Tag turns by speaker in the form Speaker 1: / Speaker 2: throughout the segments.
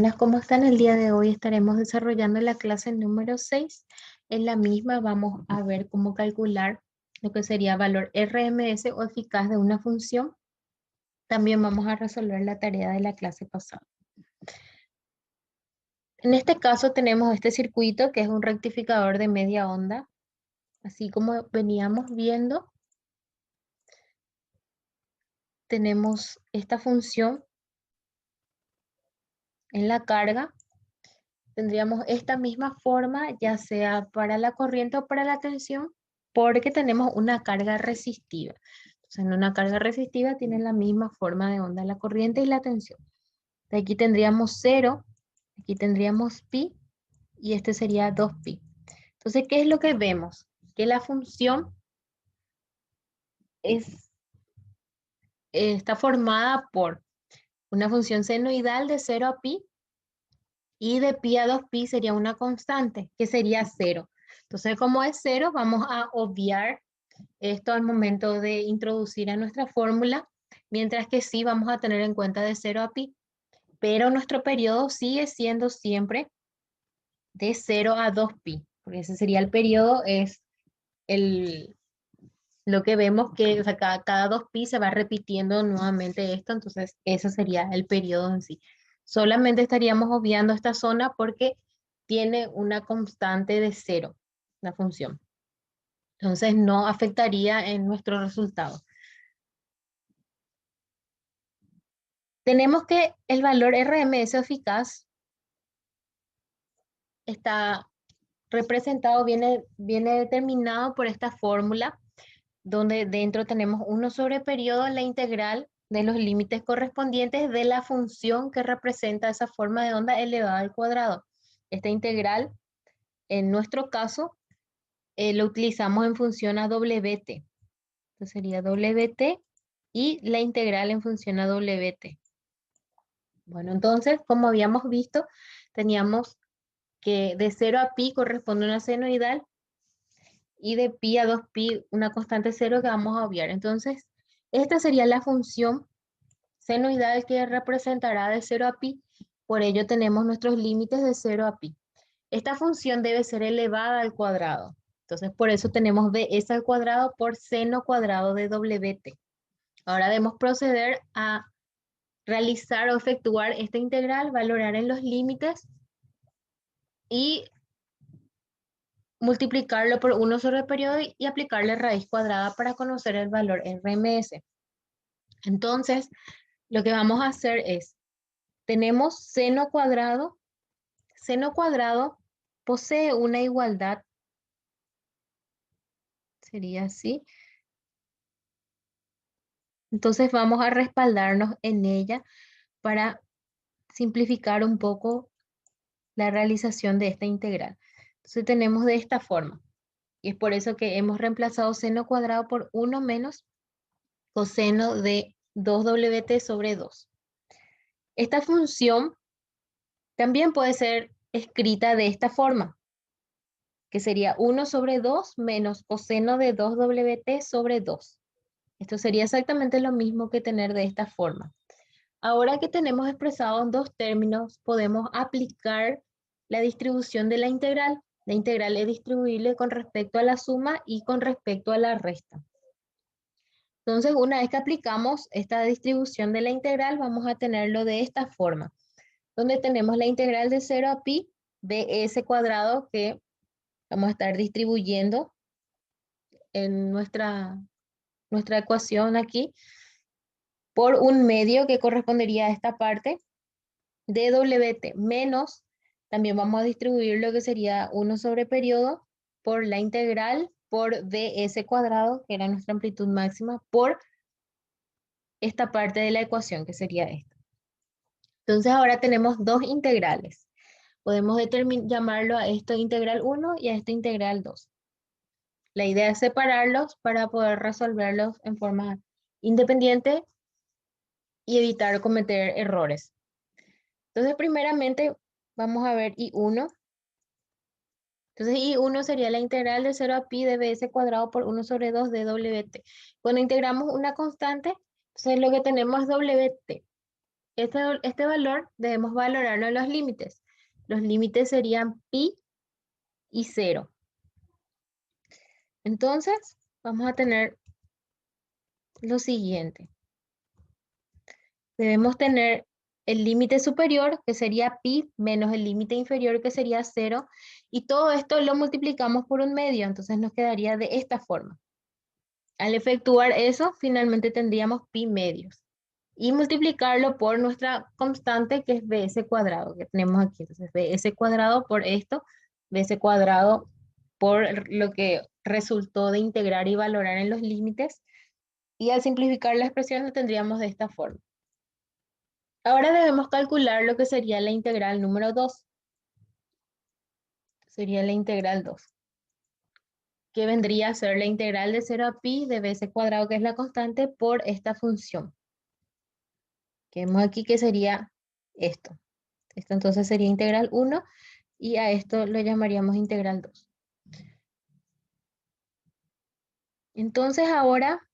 Speaker 1: Buenas, ¿cómo están? El día de hoy estaremos desarrollando la clase número 6. En la misma vamos a ver cómo calcular lo que sería valor RMS o eficaz de una función. También vamos a resolver la tarea de la clase pasada. En este caso tenemos este circuito que es un rectificador de media onda. Así como veníamos viendo, tenemos esta función en la carga. Tendríamos esta misma forma, ya sea para la corriente o para la tensión, porque tenemos una carga resistiva. Entonces, en una carga resistiva tiene la misma forma de onda la corriente y la tensión. De aquí tendríamos 0, aquí tendríamos pi, y este sería 2pi. Entonces, ¿qué es lo que vemos? Que la función es, está formada por una función senoidal de 0 a pi, y de pi a 2pi sería una constante, que sería 0. Entonces, como es 0, vamos a obviar esto al momento de introducir a nuestra fórmula, mientras que sí vamos a tener en cuenta de 0 a pi, pero nuestro periodo sigue siendo siempre de 0 a 2pi, porque ese sería el periodo, es el, lo que vemos que, o sea, cada 2pi se va repitiendo nuevamente esto, entonces ese sería el periodo en sí. Solamente estaríamos obviando esta zona porque tiene una constante de 0, la función. Entonces no afectaría en nuestro resultado. Tenemos que el valor RMS eficaz está representado, viene determinado por esta fórmula, donde dentro tenemos 1 sobre periodo, la integral de los límites correspondientes de la función que representa esa forma de onda elevada al cuadrado. Esta integral, en nuestro caso, lo utilizamos en función a WT. Entonces sería WT y la integral en función a WT. Bueno, entonces, como habíamos visto, teníamos que de 0 a pi corresponde una senoidal y de pi a 2pi una constante 0 que vamos a obviar. Entonces, esta sería la función senoidal que representará de 0 a pi. Por ello tenemos nuestros límites de 0 a pi. Esta función debe ser elevada al cuadrado. Entonces, por eso tenemos ds al cuadrado por seno cuadrado de WT. Ahora debemos proceder a realizar o efectuar esta integral, valorar en los límites y multiplicarlo por 1 sobre el periodo y aplicarle raíz cuadrada para conocer el valor RMS. Entonces, lo que vamos a hacer es, tenemos seno cuadrado posee una igualdad, sería así. Entonces vamos a respaldarnos en ella para simplificar un poco la realización de esta integral. Entonces tenemos de esta forma, y es por eso que hemos reemplazado seno cuadrado por 1 menos coseno de 2WT sobre 2. Esta función también puede ser escrita de esta forma, que sería 1 sobre 2 menos coseno de 2WT sobre 2. Esto sería exactamente lo mismo que tener de esta forma. Ahora que tenemos expresado en dos términos, podemos aplicar la distribución de la integral. La integral es distribuible con respecto a la suma y con respecto a la resta. Entonces, una vez que aplicamos esta distribución de la integral, vamos a tenerlo de esta forma, donde tenemos la integral de 0 a pi de s cuadrado que vamos a estar distribuyendo en nuestra ecuación aquí por un medio que correspondería a esta parte de WT menos, también vamos a distribuir lo que sería 1 sobre periodo por la integral por ds cuadrado, que era nuestra amplitud máxima, por esta parte de la ecuación, que sería esta. Entonces ahora tenemos dos integrales. Podemos llamarlo a esto integral 1 y a esto integral 2. La idea es separarlos para poder resolverlos en forma independiente y evitar cometer errores. Entonces, primeramente, vamos a ver I1. Entonces, I1 sería la integral de 0 a pi de bs cuadrado por 1 sobre 2 de WT. Cuando integramos una constante, entonces lo que tenemos es WT. Este valor debemos valorarlo en los límites. Los límites serían pi y 0. Entonces, vamos a tener lo siguiente. Debemos tener el límite superior, que sería pi, menos el límite inferior, que sería 0. Y todo esto lo multiplicamos por un medio, entonces nos quedaría de esta forma. Al efectuar eso, finalmente tendríamos pi medios. Y multiplicarlo por nuestra constante, que es bs cuadrado, que tenemos aquí. Entonces, bs cuadrado por esto, bs cuadrado por lo que resultó de integrar y valorar en los límites. Y al simplificar la expresión lo tendríamos de esta forma. Ahora debemos calcular lo que sería la integral número 2. Sería la integral 2, que vendría a ser la integral de 0 a pi de bs cuadrado, que es la constante, por esta función. Que vemos aquí que sería esto. Esto entonces sería integral 1 y a esto lo llamaríamos integral 2. Entonces ahora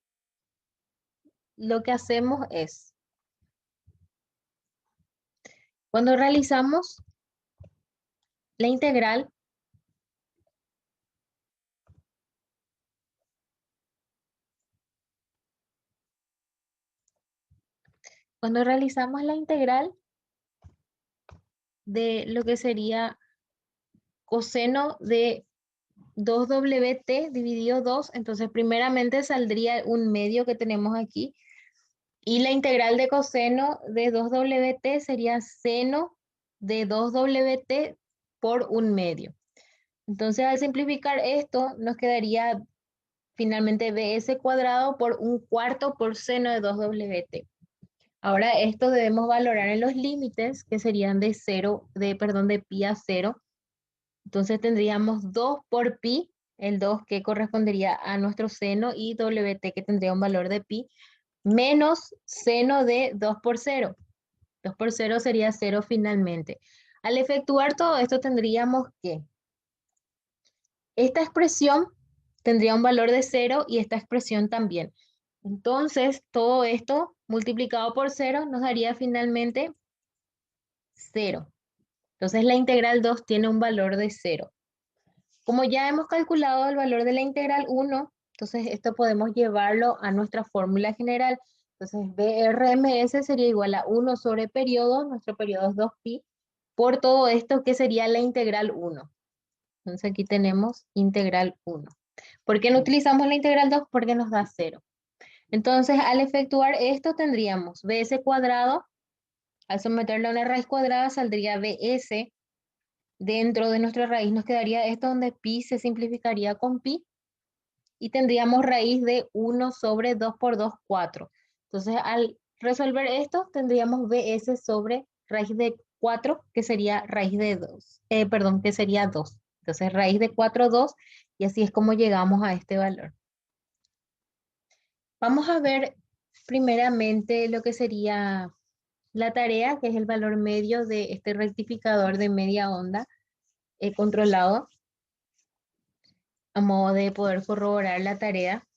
Speaker 1: lo que hacemos es, cuando realizamos la integral, de lo que sería coseno de 2wt dividido 2, entonces primeramente saldría un medio que tenemos aquí, y la integral de coseno de 2wt sería seno de 2wt por un medio. Entonces al simplificar esto nos quedaría finalmente bs cuadrado por un cuarto por seno de 2wt. Ahora esto debemos valorar en los límites, que serían de pi a 0. Entonces tendríamos 2 por pi, el 2 que correspondería a nuestro seno, y wt que tendría un valor de pi, menos seno de 2 por 0. 2 por 0 sería 0 finalmente. Al efectuar todo esto tendríamos que esta expresión tendría un valor de 0 y esta expresión también. Entonces todo esto multiplicado por 0 nos daría finalmente 0. Entonces la integral 2 tiene un valor de 0. Como ya hemos calculado el valor de la integral 1, entonces esto podemos llevarlo a nuestra fórmula general. Entonces BRMS sería igual a 1 sobre periodo, nuestro periodo es 2pi, por todo esto que sería la integral 1. Entonces aquí tenemos integral 1. ¿Por qué no utilizamos la integral 2? Porque nos da 0. Entonces al efectuar esto tendríamos bs cuadrado, al someterlo a una raíz cuadrada saldría bs. Dentro de nuestra raíz nos quedaría esto donde pi se simplificaría con pi y tendríamos raíz de 1 sobre 2 por 2, 4. Entonces al resolver esto tendríamos bs sobre raíz de 4, que sería raíz de 2, que sería 2. Entonces raíz de 4, 2, y así es como llegamos a este valor. Vamos a ver primeramente lo que sería la tarea, que es el valor medio de este rectificador de media onda controlado, a modo de poder corroborar la tarea.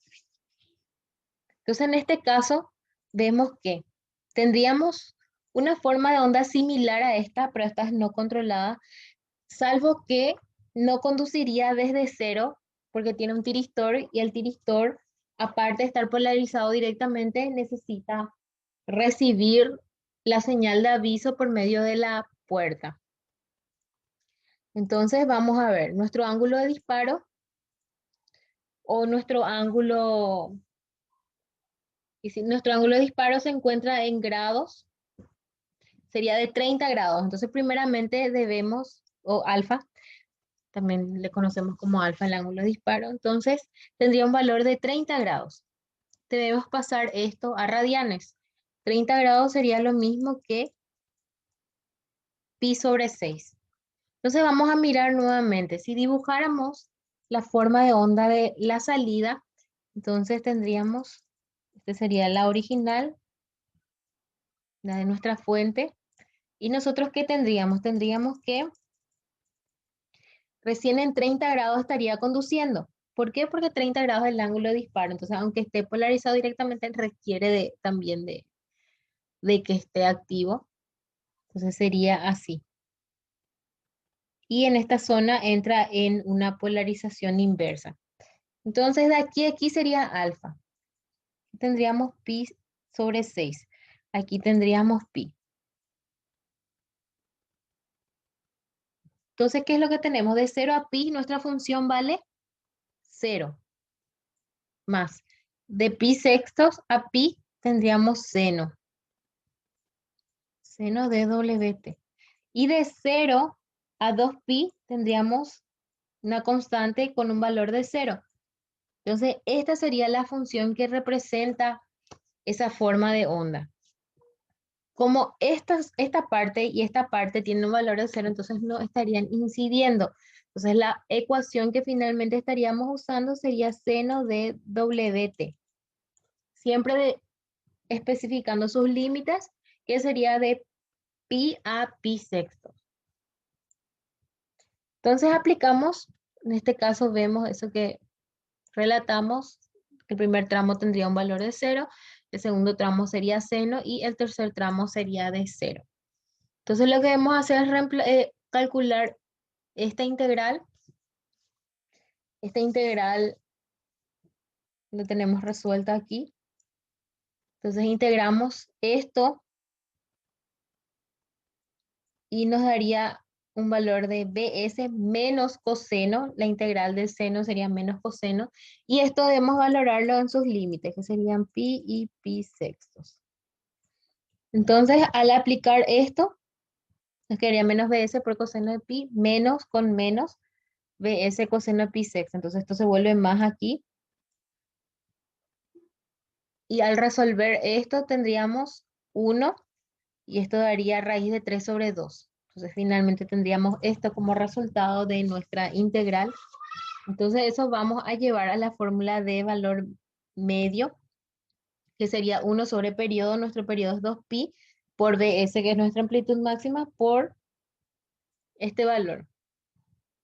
Speaker 1: Entonces, en este caso, vemos que tendríamos una forma de onda similar a esta, pero esta es no controlada, salvo que no conduciría desde cero, porque tiene un tiristor, y el tiristor, aparte de estar polarizado directamente, necesita recibir la señal de aviso por medio de la puerta. Entonces, vamos a ver nuestro ángulo de disparo, o nuestro ángulo. Y si nuestro ángulo de disparo se encuentra en grados, sería de 30 grados. Entonces, primeramente debemos, o alfa, también le conocemos como alfa el ángulo de disparo, entonces tendría un valor de 30 grados. Debemos pasar esto a radianes. 30 grados sería lo mismo que pi sobre 6. Entonces vamos a mirar nuevamente. Si dibujáramos la forma de onda de la salida, entonces tendríamos, este sería la original, la de nuestra fuente. ¿Y nosotros qué tendríamos? Tendríamos que recién en 30 grados estaría conduciendo. ¿Por qué? Porque 30 grados es el ángulo de disparo. Entonces, aunque esté polarizado directamente, requiere también de que esté activo. Entonces sería así. Y en esta zona entra en una polarización inversa. Entonces de aquí a aquí sería alfa. Tendríamos pi sobre 6. Aquí tendríamos pi. Entonces, ¿qué es lo que tenemos? De 0 a pi, nuestra función vale 0. Más. De pi sextos a pi tendríamos seno. Seno de wt. Y de 0 a 2pi tendríamos una constante con un valor de 0. Entonces, esta sería la función que representa esa forma de onda. Como esta parte y esta parte tienen un valor de 0, entonces no estarían incidiendo. Entonces, la ecuación que finalmente estaríamos usando sería seno de wt. Siempre especificando sus límites, que sería de pi a pi sexto. Entonces aplicamos, en este caso vemos eso que relatamos. El primer tramo tendría un valor de 0, el segundo tramo sería seno y el tercer tramo sería de 0. Entonces lo que debemos hacer es calcular esta integral. Esta integral lo tenemos resuelta aquí. Entonces integramos esto y nos daría un valor de bs menos coseno. La integral del seno sería menos coseno. Y esto debemos valorarlo en sus límites, que serían pi y pi sextos. Entonces, al aplicar esto, nos quedaría menos bs por coseno de pi, menos con menos bs coseno de pi sexto. Entonces, esto se vuelve más aquí. Y al resolver esto, tendríamos 1 y esto daría raíz de 3 sobre 2. Entonces, finalmente tendríamos esto como resultado de nuestra integral. Entonces, eso vamos a llevar a la fórmula de valor medio, que sería 1 sobre periodo. Nuestro periodo es 2pi por bs, que es nuestra amplitud máxima, por este valor,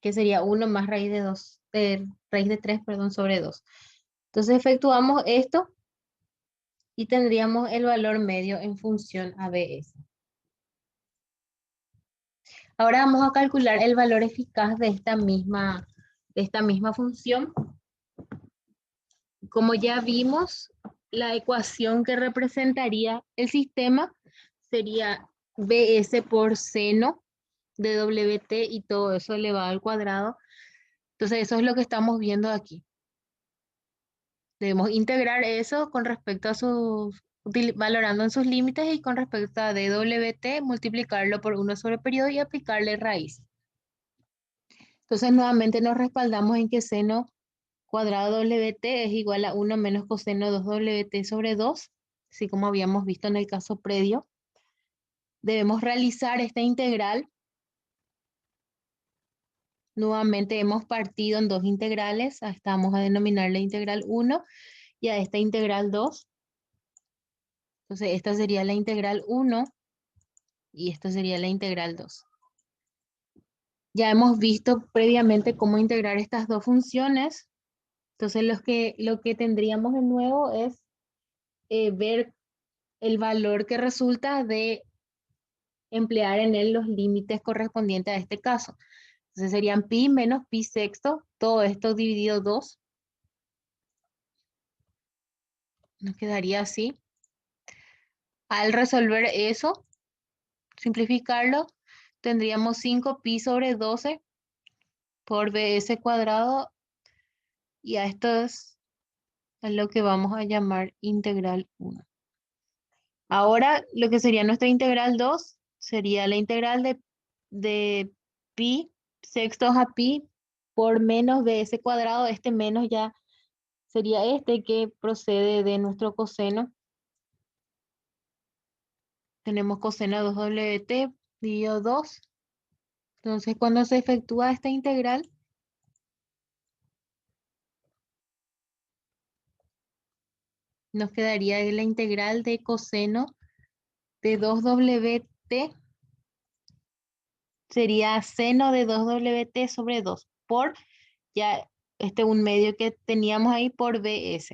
Speaker 1: que sería 1 más raíz de 2, raíz de 3, perdón, sobre 2. Entonces, efectuamos esto y tendríamos el valor medio en función a bs. Ahora vamos a calcular el valor eficaz de esta misma función. Como ya vimos, la ecuación que representaría el sistema sería bs por seno de wt y todo eso elevado al cuadrado. Entonces eso es lo que estamos viendo aquí. Debemos integrar eso con respecto a valorando en sus límites y con respecto a dwt, multiplicarlo por 1 sobre periodo y aplicarle raíz. Entonces nuevamente nos respaldamos en que seno cuadrado wt es igual a 1 menos coseno 2wt sobre 2, así como habíamos visto en el caso previo. Debemos realizar esta integral. Nuevamente hemos partido en dos integrales. Vamos a denominar la integral 1 y a esta integral 2. Entonces esta sería la integral 1 y esta sería la integral 2. Ya hemos visto previamente cómo integrar estas dos funciones. Entonces lo que tendríamos de nuevo es ver el valor que resulta de emplear en él los límites correspondientes a este caso. Entonces serían pi menos pi sexto, todo esto dividido 2. Nos quedaría así. Al resolver eso, simplificarlo, tendríamos 5 pi sobre 12 por bs cuadrado y a esto es lo que vamos a llamar integral 1. Ahora lo que sería nuestra integral 2 sería la integral de pi sextos a pi por menos bs cuadrado. Este menos ya sería este que procede de nuestro coseno. Tenemos coseno de 2wt dividido 2. Entonces cuando se efectúa esta integral, nos quedaría la integral de coseno de 2wt sería seno de 2wt sobre 2 por ya un medio que teníamos ahí por bs.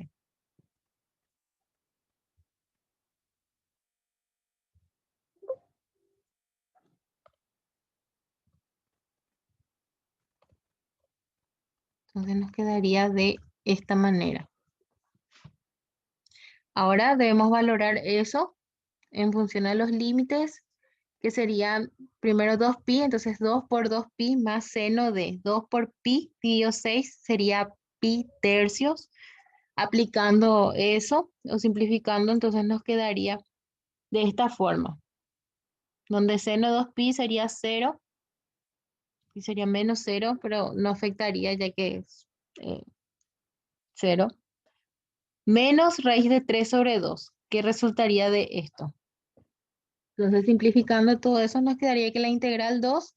Speaker 1: Entonces nos quedaría de esta manera. Ahora debemos valorar eso en función a los límites, que serían primero 2pi, entonces 2 por 2pi más seno de 2 por pi dividido 6 sería pi tercios. Aplicando eso o simplificando, entonces nos quedaría de esta forma, donde seno de 2pi sería 0 y sería menos 0, pero no afectaría ya que es 0, menos raíz de 3 sobre 2, que resultaría de esto. Entonces, simplificando todo eso, nos quedaría que la integral 2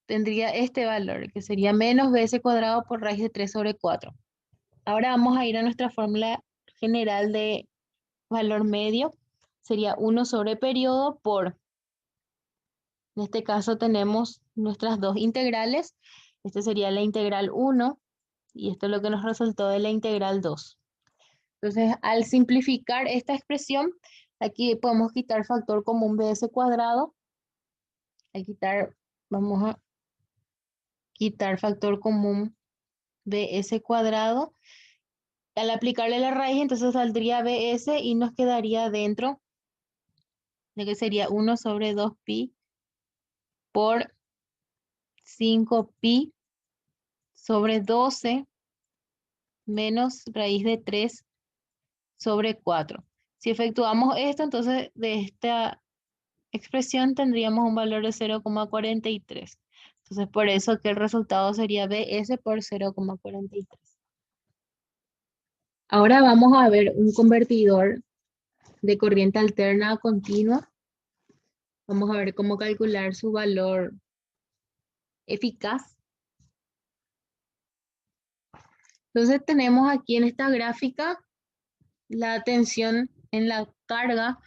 Speaker 1: tendría este valor, que sería menos bs cuadrado por raíz de 3 sobre 4. Ahora vamos a ir a nuestra fórmula general de valor medio. Sería 1 sobre periodo por, en este caso tenemos nuestras dos integrales. Este sería la integral 1 y esto es lo que nos resultó de la integral 2. Entonces, al simplificar esta expresión, aquí podemos quitar factor común bs cuadrado. Al quitar, vamos a quitar factor común bs cuadrado. Al aplicarle la raíz, entonces saldría bs y nos quedaría dentro de que sería 1 sobre 2pi por 5pi sobre 12 menos raíz de 3 sobre 4. Si efectuamos esto, entonces de esta expresión tendríamos un valor de 0,43. Entonces, por eso que el resultado sería bs por 0,43. Ahora vamos a ver un convertidor de corriente alterna a continua. Vamos a ver cómo calcular su valor eficaz. Entonces, tenemos aquí en esta gráfica la tensión en la carga,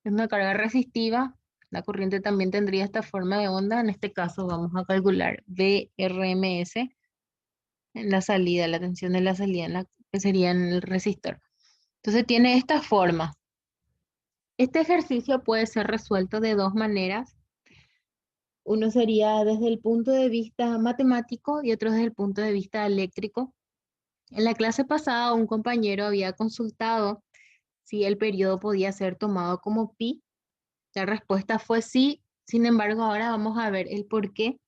Speaker 1: es una carga resistiva. La corriente también tendría esta forma de onda. En este caso vamos a calcular VRMS en la salida, la tensión de la salida, que sería en el resistor. Entonces tiene esta forma. Este ejercicio puede ser resuelto de dos maneras. Uno sería desde el punto de vista matemático y otro desde el punto de vista eléctrico. En la clase pasada un compañero había consultado si el periodo podía ser tomado como pi. La respuesta fue sí. Sin embargo, ahora vamos a ver el por qué,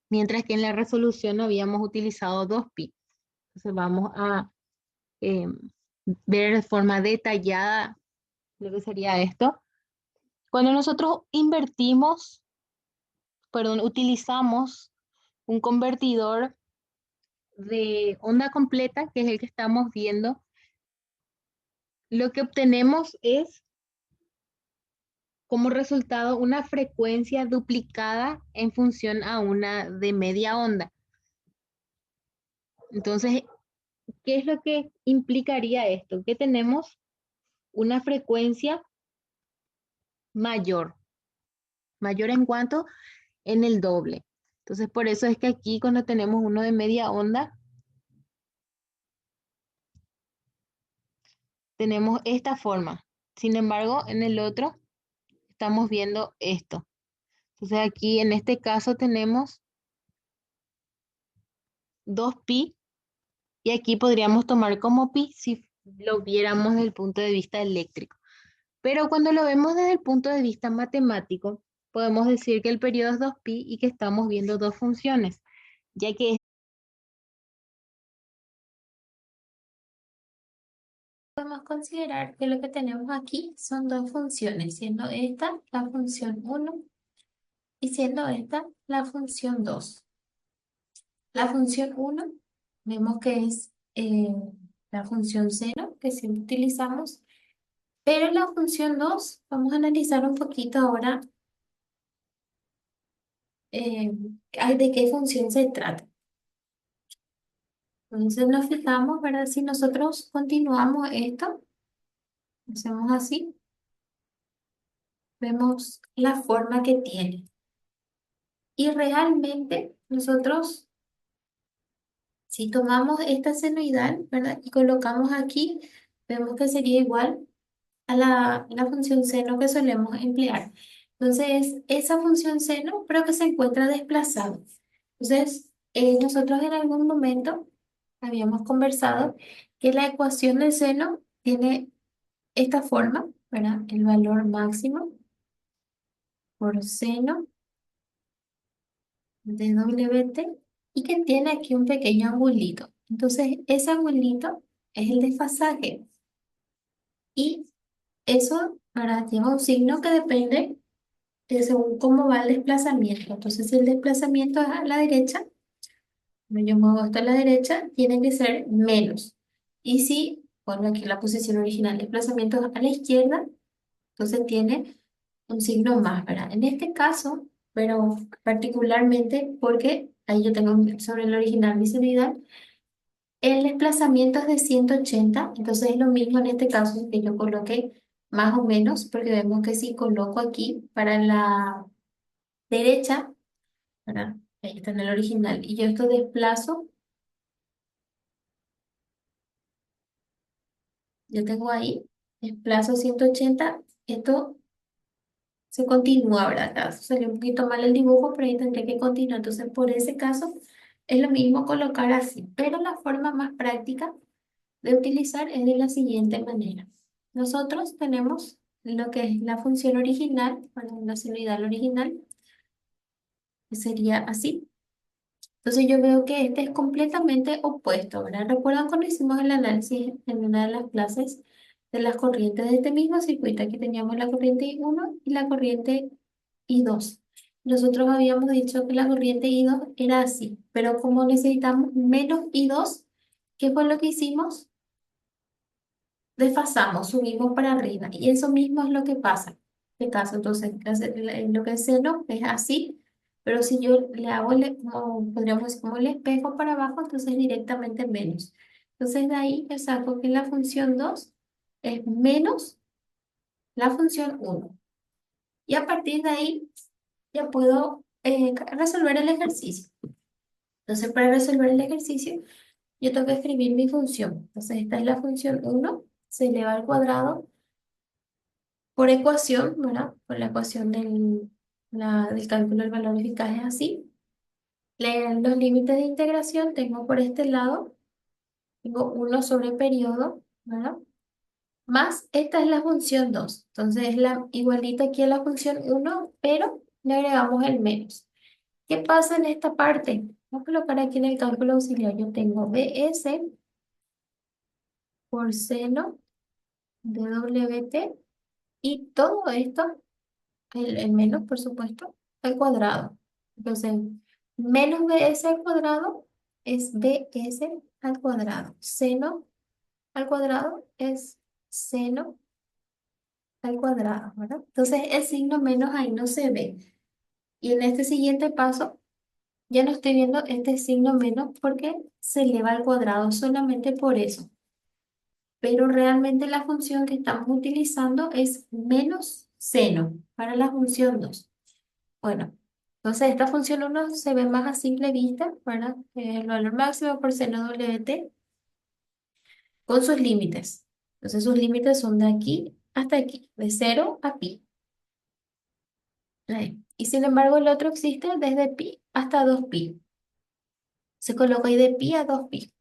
Speaker 1: mientras que en la resolución habíamos utilizado 2pi. Entonces vamos a eh, ver de forma detallada lo que sería esto. Cuando nosotros utilizamos un convertidor de onda completa, que es el que estamos viendo, lo que obtenemos es como resultado una frecuencia duplicada en función a una de media onda. Entonces, ¿qué es lo que implicaría esto? Que tenemos una frecuencia mayor. Mayor en cuanto en el doble. Entonces, por eso es que aquí cuando tenemos uno de media onda, tenemos esta forma. Sin embargo, en el otro estamos viendo esto. Entonces, aquí en este caso tenemos 2pi y aquí podríamos tomar como pi si lo viéramos desde el punto de vista eléctrico. Pero cuando lo vemos desde el punto de vista matemático, podemos decir que el periodo es 2pi y que estamos viendo dos funciones, ya que podemos considerar que lo que tenemos aquí son dos funciones, siendo esta la función 1 y siendo esta la función 2. La función 1 vemos que es la función seno que siempre utilizamos, pero la función 2 vamos a analizar un poquito ahora eh, de qué función se trata. Entonces nos fijamos, ¿verdad? Si nosotros continuamos esto, hacemos así, vemos la forma que tiene. Y realmente nosotros, si tomamos esta senoidal, ¿verdad? Y colocamos aquí, vemos que sería igual a la función seno que solemos emplear. Entonces, esa función seno, pero que se encuentra desplazada. Entonces,
Speaker 2: Nosotros en algún momento habíamos conversado que la ecuación del seno tiene esta forma, ¿verdad? El valor máximo por seno de WT y que tiene aquí un pequeño angulito. Entonces, ese angulito es el desfasaje y eso, ¿verdad? Lleva un signo que depende de según cómo va el desplazamiento. Entonces, si el desplazamiento es a la derecha, bueno, yo muevo esto a la derecha, tiene que ser menos. Y si pongo aquí la posición original, desplazamiento a la izquierda, entonces tiene un signo más, ¿verdad? En este caso, pero particularmente porque ahí yo tengo sobre el original mi seguridad, el desplazamiento es de 180, entonces es lo mismo en este caso que yo coloque más o menos, porque vemos que si coloco aquí para la derecha, ¿verdad? Ahí está en el original, y yo esto desplazo, yo tengo ahí, desplazo 180, esto se continúa, ¿verdad? Acá salió un poquito mal el dibujo, pero ahí tendré que continuar. Entonces, por ese caso, es lo mismo colocar así. Pero la forma más práctica de utilizar es de la siguiente manera. Nosotros tenemos lo que es la función original, bueno, la senoidal original, que sería así. Entonces, yo veo que este es completamente opuesto, ¿verdad? ¿Recuerdan cuando hicimos el análisis en una de las clases de las corrientes de este mismo circuito? Aquí teníamos la corriente I1 y la corriente I2. Nosotros habíamos dicho que la corriente I2 era así, pero como necesitamos menos I2, ¿qué fue lo que hicimos? Desfasamos, subimos para arriba. Y eso mismo es lo que pasa. En este caso, entonces, lo que es seno es así, pero si yo le hago, como, podríamos decir, como el espejo para abajo, entonces directamente menos. Entonces, de ahí yo saco que la función 2 es menos la función uno. Y a partir de ahí ya puedo resolver el ejercicio. Entonces, para resolver el ejercicio, yo tengo que escribir mi función. Entonces, esta es la función uno, se eleva al cuadrado por ecuación, ¿verdad? Por la ecuación del cálculo del valor eficaz es así. Los límites de integración tengo por este lado, tengo uno sobre periodo, ¿verdad? Más esta es la función 2. Entonces es la igualita aquí a la función uno, pero le agregamos el menos. ¿Qué pasa en esta parte? Voy a colocar aquí en el cálculo auxiliar. Yo tengo BS por seno de WT y todo esto, el menos, por supuesto, al cuadrado. Entonces, menos BS al cuadrado es BS al cuadrado. Seno al cuadrado es seno al cuadrado, ¿verdad? Entonces, el signo menos ahí no se ve. Y en este siguiente paso, ya no estoy viendo este signo menos porque se eleva al cuadrado solamente por eso. Pero realmente la función que estamos utilizando es menos seno para la función 2. Bueno, entonces esta función uno se ve más a simple vista, ¿verdad? El valor máximo por seno WT con sus límites. Entonces sus límites son de aquí hasta aquí, de cero a pi. Ahí. Y sin embargo el otro existe desde pi hasta 2pi. Se coloca ahí de pi a 2pi.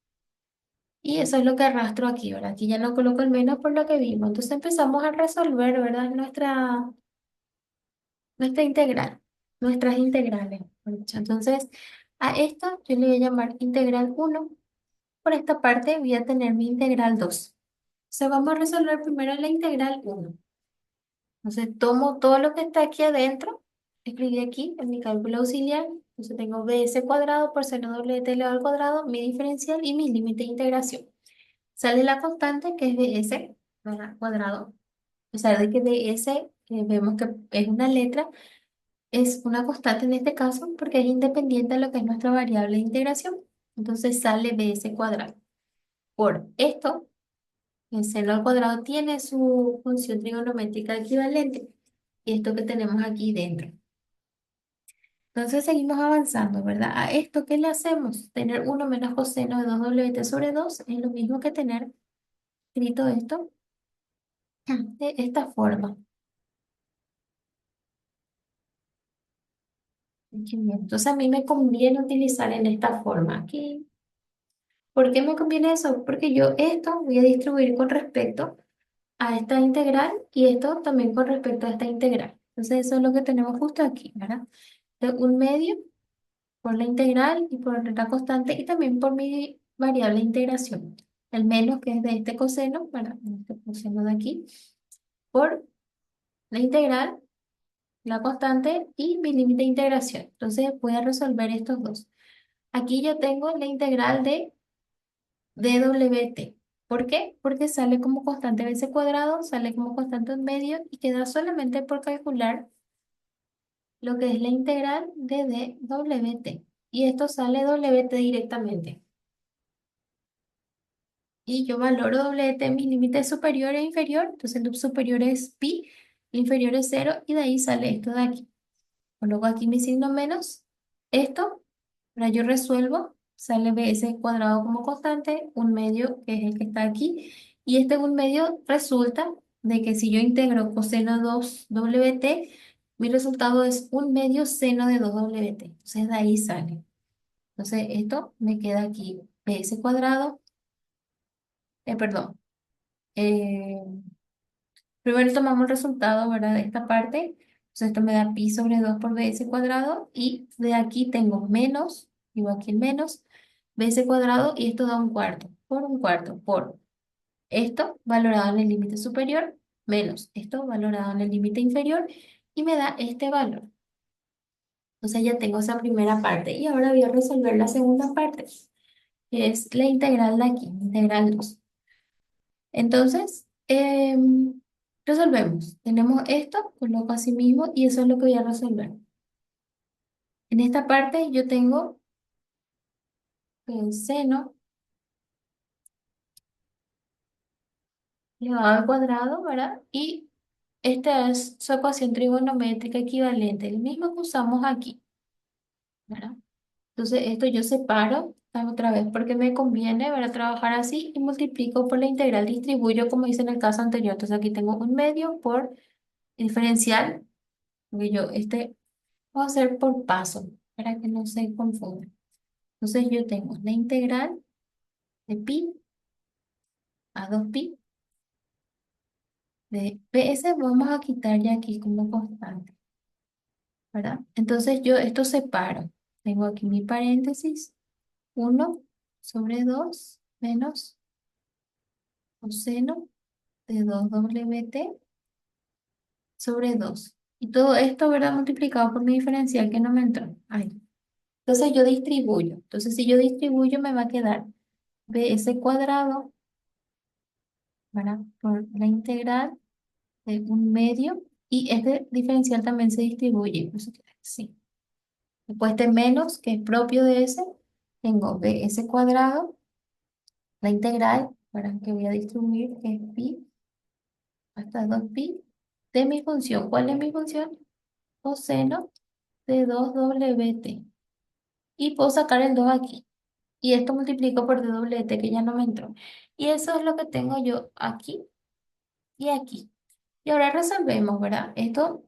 Speaker 2: Y eso es lo que arrastro aquí, ¿verdad? Aquí ya no coloco el menos por lo que vimos. Entonces empezamos a resolver, ¿verdad? Nuestra integral, nuestras integrales. Mejor dicho. Entonces, a esto yo le voy a llamar integral uno. Por esta parte voy a tener mi integral 2. Entonces vamos a resolver primero la integral uno. Entonces tomo todo lo que está aquí adentro, escribí aquí en mi cálculo auxiliar. Entonces tengo bs cuadrado por seno doble de t elevado al cuadrado, mi diferencial y mi límite de integración. Sale la constante que es bs, ¿verdad? Cuadrado. A pesar de que bs vemos que es una letra, es una constante en este caso porque es independiente de lo que es nuestra variable de integración. Entonces sale bs cuadrado. Por esto, el seno al cuadrado tiene su función trigonométrica equivalente. Y esto que tenemos aquí dentro. Entonces seguimos avanzando, ¿verdad? A esto, ¿qué le hacemos? Tener uno menos coseno de 2wt sobre 2 es lo mismo que tener escrito esto de esta forma. Aquí bien. Entonces a mí me conviene utilizar en esta forma aquí. ¿Por qué me conviene eso? Porque yo esto voy a distribuir con respecto a esta integral y esto también con respecto a esta integral. Entonces eso es lo que tenemos justo aquí, ¿verdad? De un medio por la integral y por la constante y también por mi variable de integración. El menos que es de este coseno, para este coseno de aquí, por la integral, la constante y mi límite de integración. Entonces voy a resolver estos dos. Aquí yo tengo la integral de dwt. ¿Por qué? Porque sale como constante bc cuadrado, sale como constante en medio y queda solamente por calcular lo que es la integral de dwt. Y esto sale wt directamente. Y yo valoro wt en mi límite superior e inferior. Entonces el superior es pi, el inferior es cero y de ahí sale esto de aquí. Coloco aquí mi signo menos. Esto, ahora yo resuelvo, sale bs cuadrado como constante, un medio que es el que está aquí. Y este un medio resulta de que si yo integro coseno 2wt, mi resultado es un medio seno de 2wt. Entonces de ahí sale. Entonces esto me queda aquí bs cuadrado, perdón. eh, Primero tomamos el resultado, ¿verdad? De esta parte. Entonces esto me da pi sobre 2 por bs cuadrado. Y de aquí tengo menos, digo aquí el menos, bs cuadrado y esto da un cuarto. Por un cuarto, por esto valorado en el límite superior, menos esto valorado en el límite inferior. Y me da este valor. Entonces ya tengo esa primera parte. Y ahora voy a resolver la segunda parte, que es la integral de aquí, integral 2. Entonces, resolvemos. Tenemos esto, coloco así mismo y eso es lo que voy a resolver. En esta parte yo tengo el seno elevado al cuadrado, ¿verdad? Y esta es su ecuación trigonométrica equivalente, el mismo que usamos aquí, ¿verdad? Entonces esto yo separo otra vez porque me conviene, ¿verdad? Trabajar así y multiplico por la integral, distribuyo como hice en el caso anterior. Entonces aquí tengo un medio por diferencial, porque yo voy a hacer por paso para que no se confunda. Entonces yo tengo la integral de pi a 2pi de ps, vamos a quitar ya aquí como constante, ¿verdad? Entonces yo esto separo. Tengo aquí mi paréntesis, 1/2 menos coseno de 2wt sobre 2. Y todo esto, ¿verdad? Multiplicado por mi diferencial que no me entró. Ahí. Entonces yo distribuyo. Entonces si yo distribuyo me va a quedar bs cuadrado, ¿verdad? Por la integral de un medio y este diferencial también se distribuye. Pues, sí. Después de menos, que es propio de ese, tengo bs cuadrado, la integral, para que voy a distribuir, que es pi hasta 2pi, de mi función. ¿Cuál es mi función? Coseno de 2wt. Y puedo sacar el 2 aquí. Y esto multiplico por dwt, que ya no me entró. Y eso es lo que tengo yo aquí y aquí. Y ahora resolvemos, ¿verdad? Esto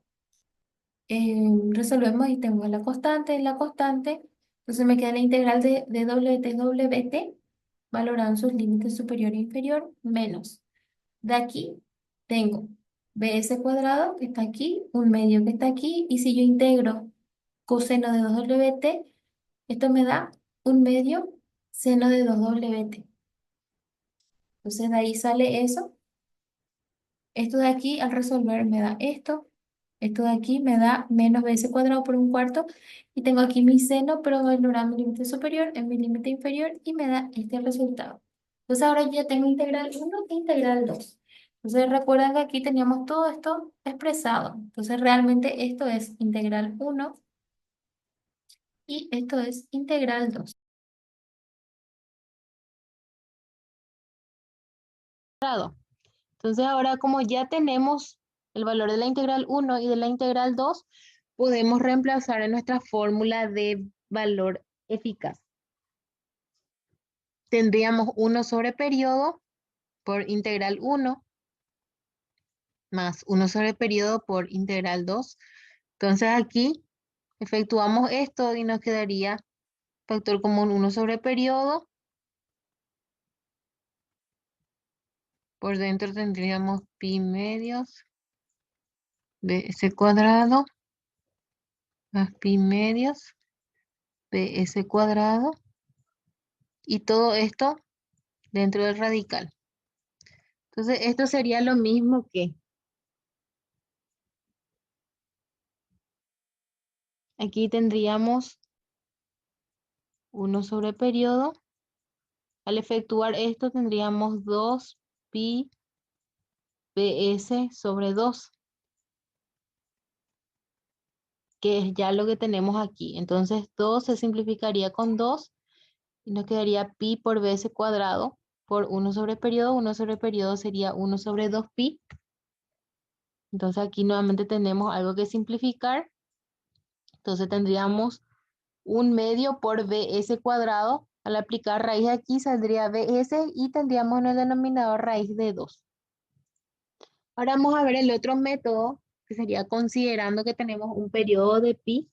Speaker 2: resolvemos y tengo la constante, entonces me queda la integral de wt valorado en sus límites superior e inferior, menos. De aquí tengo bs cuadrado que está aquí, un medio que está aquí, y si yo integro coseno de 2wt, esto me da un medio seno de 2wt. Entonces de ahí sale eso. Esto de aquí al resolver me da esto. Esto de aquí me da menos bs cuadrado por un cuarto. Y tengo aquí mi seno, pero valorando mi límite superior en mi límite inferior y me da este resultado. Entonces ahora ya tengo integral 1 e integral 2. Entonces recuerden que aquí teníamos todo esto expresado. Entonces realmente esto es integral 1 y esto es integral 2.
Speaker 1: Entonces ahora como ya tenemos el valor de la integral 1 y de la integral 2, podemos reemplazar en nuestra fórmula de valor eficaz. Tendríamos 1 sobre periodo por integral 1 más 1 sobre periodo por integral 2. Entonces aquí Efectuamos esto y nos quedaría factor común 1 sobre periodo. Por dentro tendríamos pi medios bs cuadrado más pi medios bs cuadrado. Y todo esto dentro del radical. Entonces, esto sería lo mismo que aquí tendríamos 1 sobre periodo. Al efectuar esto tendríamos 2 pi bs sobre 2, que es ya lo que tenemos aquí. Entonces 2 se simplificaría con 2 y nos quedaría pi por bs cuadrado por 1 sobre periodo. 1 sobre periodo sería 1 sobre 2 pi. Entonces aquí nuevamente tenemos algo que simplificar. Entonces tendríamos 1 medio por bs cuadrado. Al aplicar raíz aquí saldría bs y tendríamos en el denominador raíz de 2. Ahora vamos a ver el otro método, que sería considerando que tenemos un periodo de pi,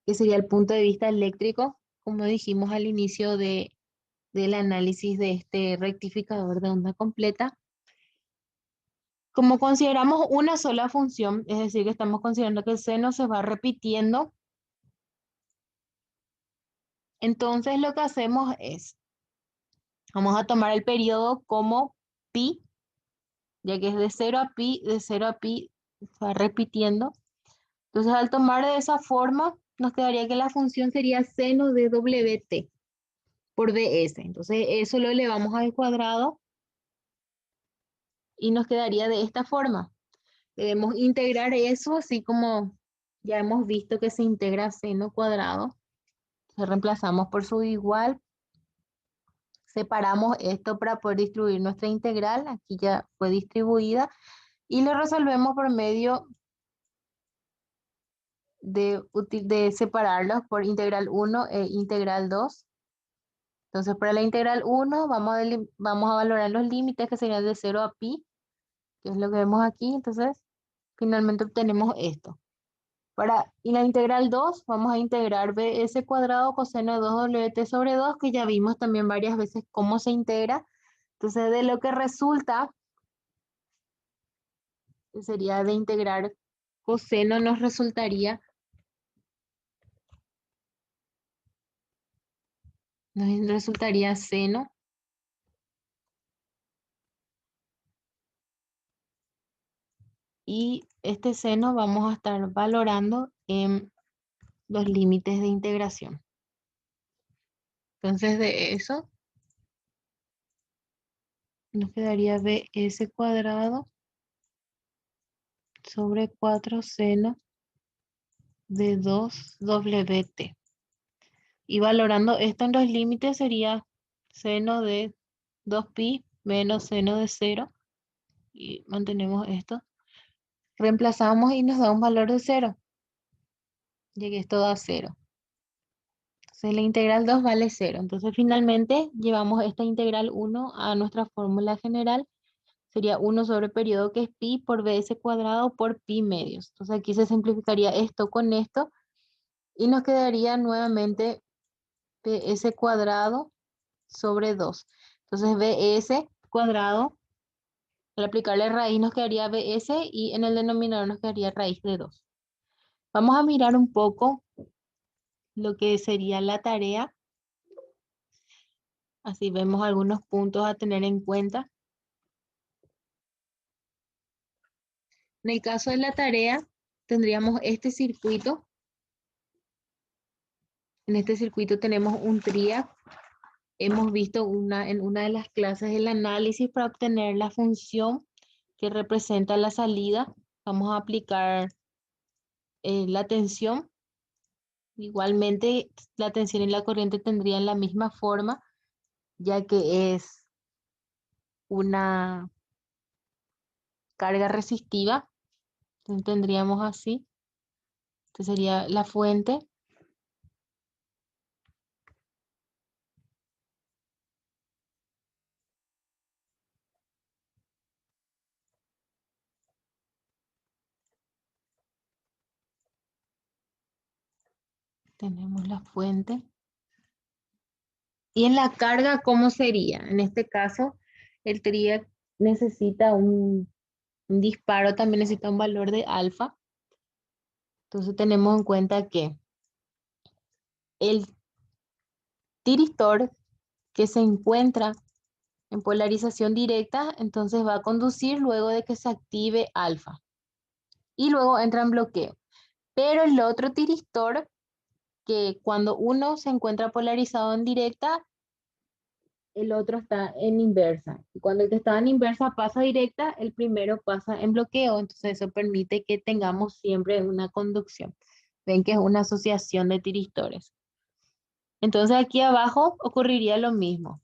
Speaker 1: que sería el punto de vista eléctrico, como dijimos al inicio del análisis de este rectificador de onda completa. Como consideramos una sola función, es decir, que estamos considerando que el seno se va repitiendo, entonces lo que hacemos es, vamos a tomar el periodo como pi, ya que es de 0 a pi, de 0 a pi se va repitiendo. Entonces, al tomar de esa forma, nos quedaría que la función sería seno de wt por ds. Entonces, eso lo elevamos al cuadrado y nos quedaría de esta forma. Debemos integrar eso, así como ya hemos visto que se integra seno cuadrado. Entonces, reemplazamos por su igual. Separamos esto para poder distribuir nuestra integral. Aquí ya fue distribuida. Y lo resolvemos por medio de separarlos por integral 1 e integral 2. Entonces, para la integral 1 vamos a valorar los límites que serían de 0 a pi, que es lo que vemos aquí. Entonces, finalmente obtenemos esto. Y la integral 2 vamos a integrar bs cuadrado coseno de 2wt sobre 2, que ya vimos también varias veces cómo se integra. Entonces, de lo que resulta, sería de integrar coseno, nos resultaría seno. Y este seno vamos a estar valorando en los límites de integración. Entonces, de eso nos quedaría bs cuadrado sobre 4 seno de 2wt. Y valorando esto en los límites sería seno de 2pi menos seno de 0. Y mantenemos esto. Reemplazamos y nos da un valor de 0. Ya que esto da 0. Entonces la integral 2 vale 0. Entonces finalmente llevamos esta integral 1 a nuestra fórmula general. Sería 1 sobre periodo, que es pi por bs cuadrado por pi medios. Entonces aquí se simplificaría esto con esto y nos quedaría nuevamente bs cuadrado sobre 2. Entonces bs cuadrado, al aplicarle raíz nos quedaría bs y en el denominador nos quedaría raíz de 2. Vamos a mirar un poco lo que sería la tarea. Así vemos algunos puntos a tener en cuenta. En el caso de la tarea, tendríamos este circuito. En este circuito tenemos un tríac. Hemos visto en una de las clases el análisis para obtener la función que representa la salida. Vamos a aplicar la tensión. Igualmente, la tensión y la corriente tendrían la misma forma, ya que es una carga resistiva. Entonces tendríamos así. Esta sería la fuente. tenemos la fuente. Y en la carga, ¿cómo sería? En este caso, el TRIAC necesita un disparo, también necesita un valor de alfa. Entonces tenemos en cuenta que el tiristor que se encuentra en polarización directa, entonces va a conducir luego de que se active alfa. Y luego entra en bloqueo. Pero el otro tiristor, que cuando uno se encuentra polarizado en directa, el otro está en inversa. Y cuando el que está en inversa pasa directa, el primero pasa en bloqueo. Entonces eso permite que tengamos siempre una conducción. Ven que es una asociación de tiristores. Entonces aquí abajo ocurriría lo mismo.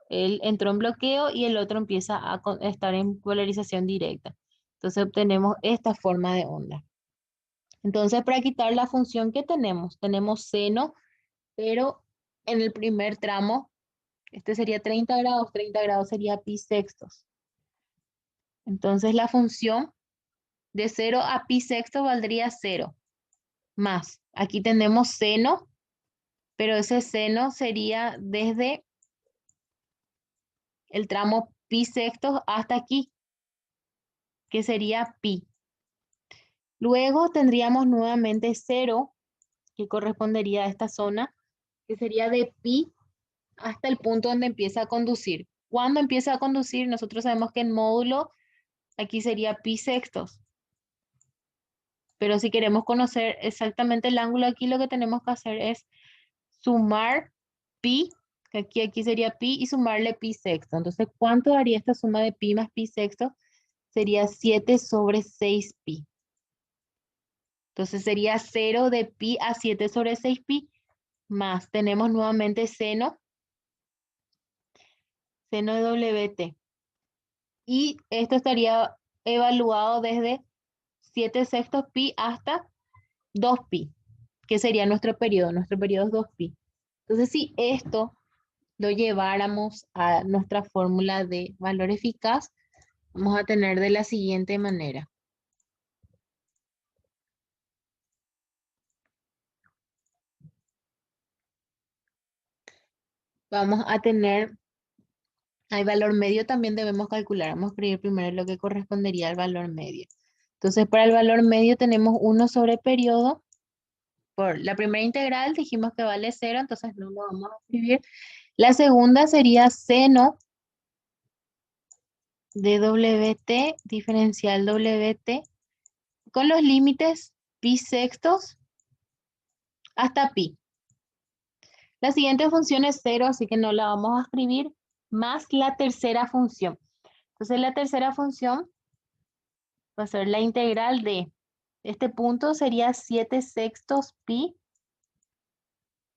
Speaker 1: Él entró en bloqueo y el otro empieza a estar en polarización directa. Entonces obtenemos esta forma de onda. Entonces para quitar la función que tenemos seno, pero en el primer tramo, este sería 30 grados sería pi sextos. Entonces la función de 0 a pi sextos valdría 0, más. Aquí tenemos seno, pero ese seno sería desde el tramo pi sextos hasta aquí, que sería pi. Luego tendríamos nuevamente 0, que correspondería a esta zona, que sería de pi hasta el punto donde empieza a conducir. Cuando empieza a conducir, nosotros sabemos que en módulo aquí sería pi sextos. Pero si queremos conocer exactamente el ángulo aquí, lo que tenemos que hacer es sumar pi, que aquí sería pi, y sumarle pi sexto. Entonces, ¿cuánto daría esta suma de pi más pi sexto? Sería 7 sobre 6 pi. Entonces sería 0 de pi a 7 sobre 6 pi, más tenemos nuevamente seno de WT. Y esto estaría evaluado desde 7 sextos pi hasta 2 pi, que sería nuestro periodo. Nuestro periodo es 2 pi. Entonces, si esto lo lleváramos a nuestra fórmula de valor eficaz, vamos a tener de la siguiente manera. Vamos a tener, al valor medio también debemos calcular. Vamos a escribir primero lo que correspondería al valor medio. Entonces, para el valor medio tenemos 1 sobre periodo. Por la primera integral dijimos que vale 0, entonces no lo vamos a escribir. La segunda sería seno de WT, diferencial WT, con los límites pi sextos hasta pi. La siguiente función es 0, así que no la vamos a escribir, más la tercera función. Entonces la tercera función va a ser la integral de este punto sería 7 sextos pi.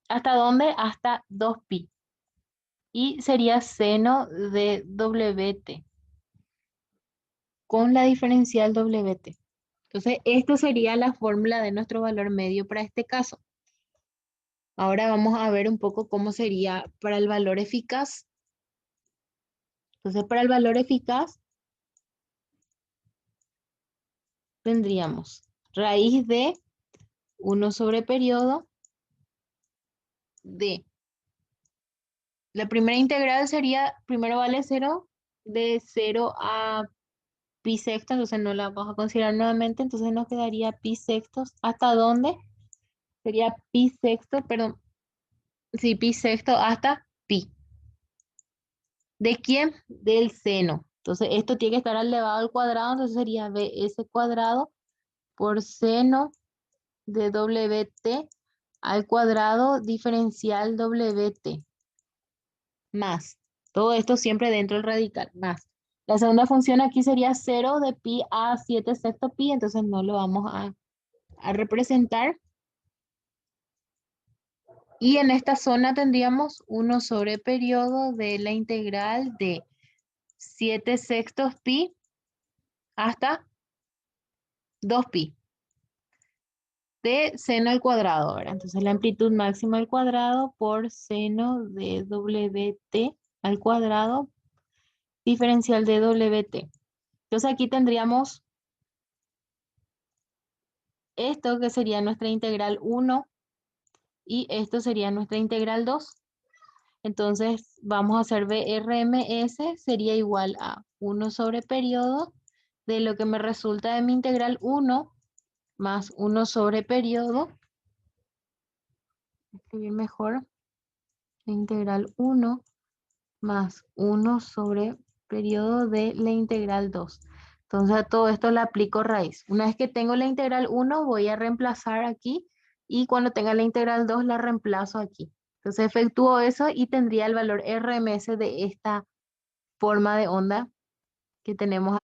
Speaker 1: ¿Hasta dónde? Hasta 2 pi. Y sería seno de WT con la diferencial WT. Entonces, esta sería la fórmula de nuestro valor medio para este caso. Ahora vamos a ver un poco cómo sería para el valor eficaz. Entonces, para el valor eficaz, tendríamos raíz de 1 sobre periodo de. La primera integral sería, primero vale 0, de 0 a pi sextos, entonces no la vamos a considerar nuevamente, entonces nos quedaría pi sextos. ¿Hasta dónde? Sería pi sexto, perdón, sí, pi sexto hasta pi. ¿De quién? Del seno. Entonces esto tiene que estar elevado al cuadrado, entonces sería bs cuadrado por seno de WT al cuadrado diferencial WT. Más. Todo esto siempre dentro del radical. Más. La segunda función aquí sería 0 de pi a 7 sexto pi, entonces no lo vamos a representar. Y en esta zona tendríamos 1 sobre periodo de la integral de 7 sextos pi hasta 2 pi de seno al cuadrado, ¿verdad? Entonces la amplitud máxima al cuadrado por seno de WT al cuadrado diferencial de WT. Entonces aquí tendríamos esto que sería nuestra integral 1 y esto sería nuestra integral 2. Entonces vamos a hacer BRMS sería igual a 1 sobre periodo de lo que me resulta de mi integral 1 más 1 sobre periodo, escribir mejor, la integral 1 más 1 sobre periodo de la integral 2. Entonces a todo esto le aplico raíz. Una vez que tengo la integral 1 voy a reemplazar aquí y cuando tenga la integral 2 la reemplazo aquí. Entonces efectúo eso y tendría el valor RMS de esta forma de onda que tenemos